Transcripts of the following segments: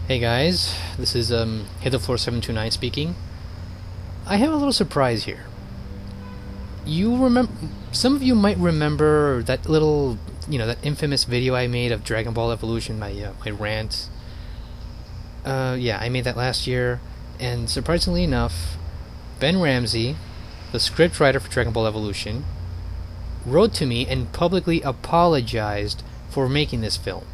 Hey guys, this is Hitthefloor729 speaking. I have a little surprise here. Some of you might remember that little, that infamous video I made of Dragon Ball Evolution, my rant. Yeah, I made that last year, and surprisingly enough, Ben Ramsey, the scriptwriter for Dragon Ball Evolution, wrote to me and publicly apologized for making this film.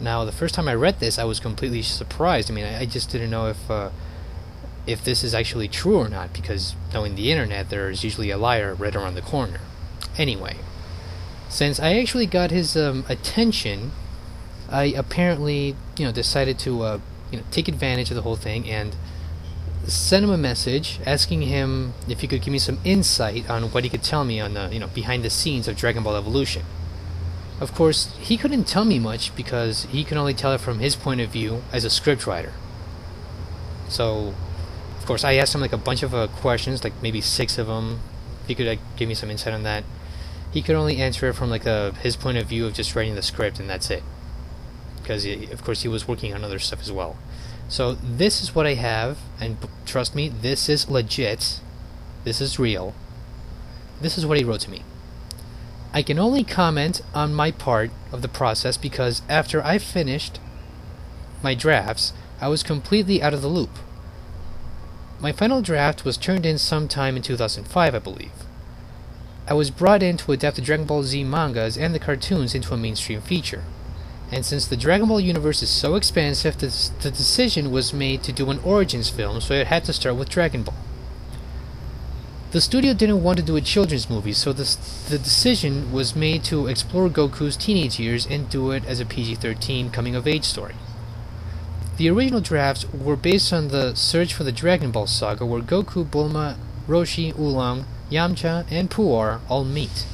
Now, the first time I read this, I was completely surprised. I mean, I just didn't know if this is actually true or not, because knowing the internet, there's usually a liar right around the corner. Anyway, since I actually got his attention, I apparently, decided to, take advantage of the whole thing and send him a message asking him if he could give me some insight on what he could tell me on the, behind the scenes of Dragon Ball Evolution. Of course, he couldn't tell me much because he can only tell it from his point of view as a scriptwriter. So, of course, I asked him a bunch of questions, maybe 6 of them. If he could give me some insight on that. He could only answer it from his point of view of just writing the script, and that's it. Because, of course, he was working on other stuff as well. So, this is what I have, and trust me, this is legit. This is real. This is what he wrote to me. I can only comment on my part of the process because after I finished my drafts, I was completely out of the loop. My final draft was turned in sometime in 2005, I believe. I was brought in to adapt the Dragon Ball Z mangas and the cartoons into a mainstream feature. And since the Dragon Ball universe is so expansive, the decision was made to do an origins film, so it had to start with Dragon Ball. The studio didn't want to do a children's movie, so the decision was made to explore Goku's teenage years and do it as a PG-13 coming-of-age story. The original drafts were based on the Search for the Dragon Ball saga, where Goku, Bulma, Roshi, Oolong, Yamcha, and Puar all meet.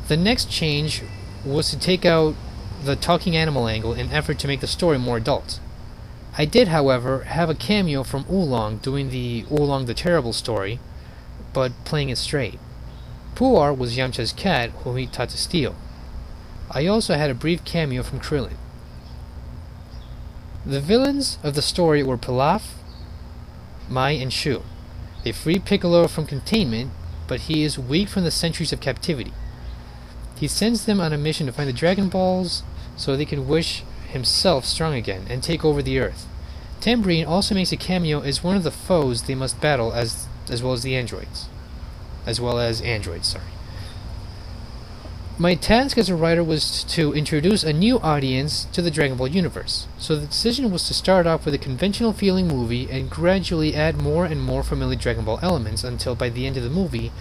The next change was to take out the talking animal angle in an effort to make the story more adult. I did, however, have a cameo from Oolong doing the Oolong the Terrible story, but playing it straight. Puar was Yamcha's cat, whom he taught to steal. I also had a brief cameo from Krillin. The villains of the story were Pilaf, Mai, and Shu. They freed Piccolo from containment, but he is weak from the centuries of captivity. He sends them on a mission to find the Dragon Balls so they can wish himself strong again and take over the Earth. Tambourine also makes a cameo as one of the foes they must battle as well as androids. My task as a writer was to introduce a new audience to the Dragon Ball universe, so the decision was to start off with a conventional feeling movie and gradually add more and more familiar Dragon Ball elements until by the end of the movie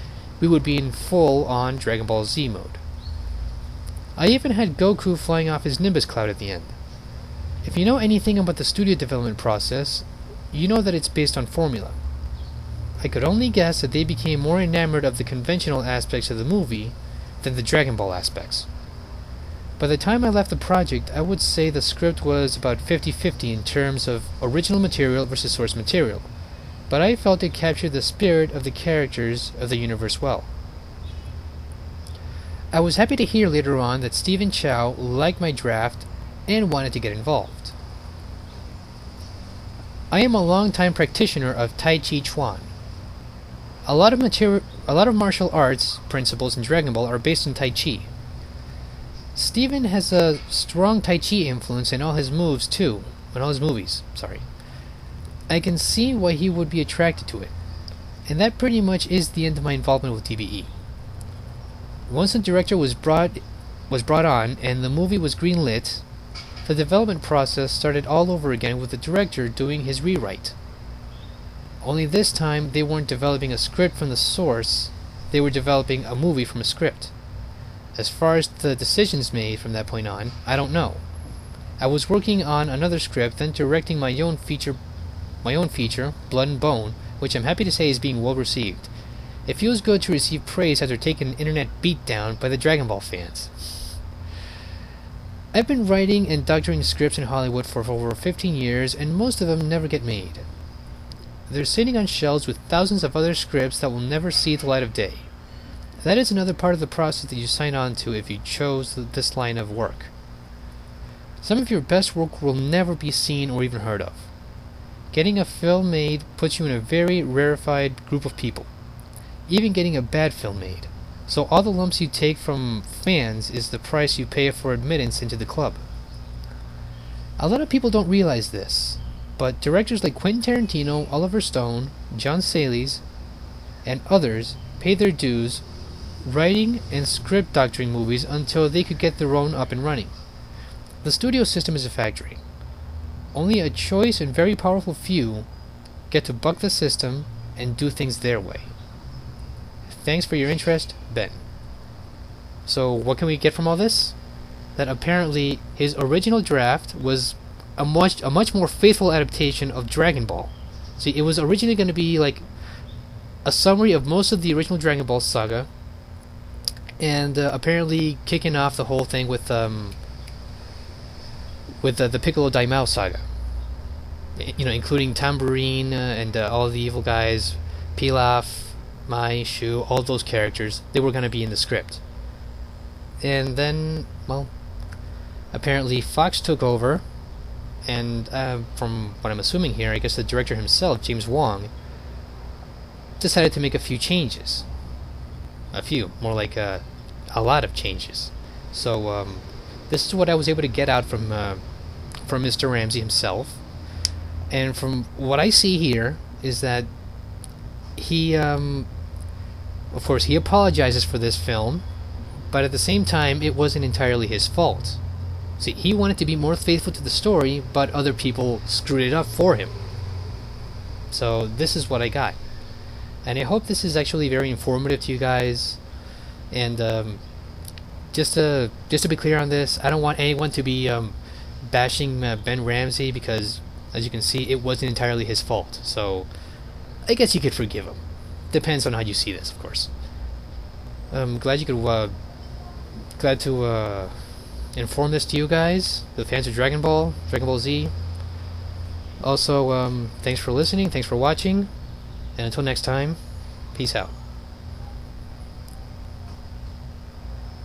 we would be in full-on Dragon Ball Z mode. I even had Goku flying off his Nimbus cloud at the end. If you know anything about the studio development process, you know that it's based on formula. I could only guess that they became more enamored of the conventional aspects of the movie than the Dragon Ball aspects. By the time I left the project, I would say the script was about 50-50 in terms of original material versus source material, but I felt it captured the spirit of the characters of the universe well. I was happy to hear later on that Stephen Chow liked my draft and wanted to get involved. I am a long-time practitioner of Tai Chi Chuan. A lot of martial arts principles in Dragon Ball are based on Tai Chi. Stephen has a strong Tai Chi influence in all his moves too, in all his movies, I can see why he would be attracted to it, and that pretty much is the end of my involvement with DBE. Once the director was brought on and the movie was greenlit, the development process started all over again with the director doing his rewrite. Only this time they weren't developing a script from the source, they were developing a movie from a script. As far as the decisions made from that point on, I don't know. I was working on another script, then directing my own feature, Blood and Bone, which I'm happy to say is being well received. It feels good to receive praise after taking an internet beatdown by the Dragon Ball fans. I've been writing and doctoring scripts in Hollywood for over 15 years, and most of them never get made. They're sitting on shelves with thousands of other scripts that will never see the light of day. That is another part of the process that you sign on to if you chose this line of work. Some of your best work will never be seen or even heard of. Getting a film made puts you in a very rarefied group of people. Even getting a bad film made. So all the lumps you take from fans is the price you pay for admittance into the club. A lot of people don't realize this, but directors like Quentin Tarantino, Oliver Stone, John Sayles, and others paid their dues writing and script doctoring movies until they could get their own up and running. The studio system is a factory. Only a choice and very powerful few get to buck the system and do things their way. Thanks for your interest, Ben. So what can we get from all this? That apparently his original draft was a much more faithful adaptation of Dragon Ball. See, it was originally going to be like a summary of most of the original Dragon Ball saga, and apparently kicking off the whole thing with the Piccolo Daimao saga. You know, including Tambourine and all the evil guys, Pilaf, Mai, Shu, all those characters. They were going to be in the script. And then, well, apparently Fox took over, and from what I'm assuming here, I guess the director himself, James Wong, decided to make a few changes. A few, more like a lot of changes. So this is what I was able to get out from Mr. Ramsey himself. And from what I see here is that he, of course, he apologizes for this film, but at the same time, it wasn't entirely his fault. See, he wanted to be more faithful to the story, but other people screwed it up for him. So this is what I got. And I hope this is actually very informative to you guys. And just to be clear on this, I don't want anyone to be bashing Ben Ramsey, because, as you can see, it wasn't entirely his fault. So I guess you could forgive him. Depends on how you see this, of course. I'm glad you could glad to inform this to you guys, the fans of Dragon Ball Z. Also, thanks for listening, thanks for watching, and until next time, peace out.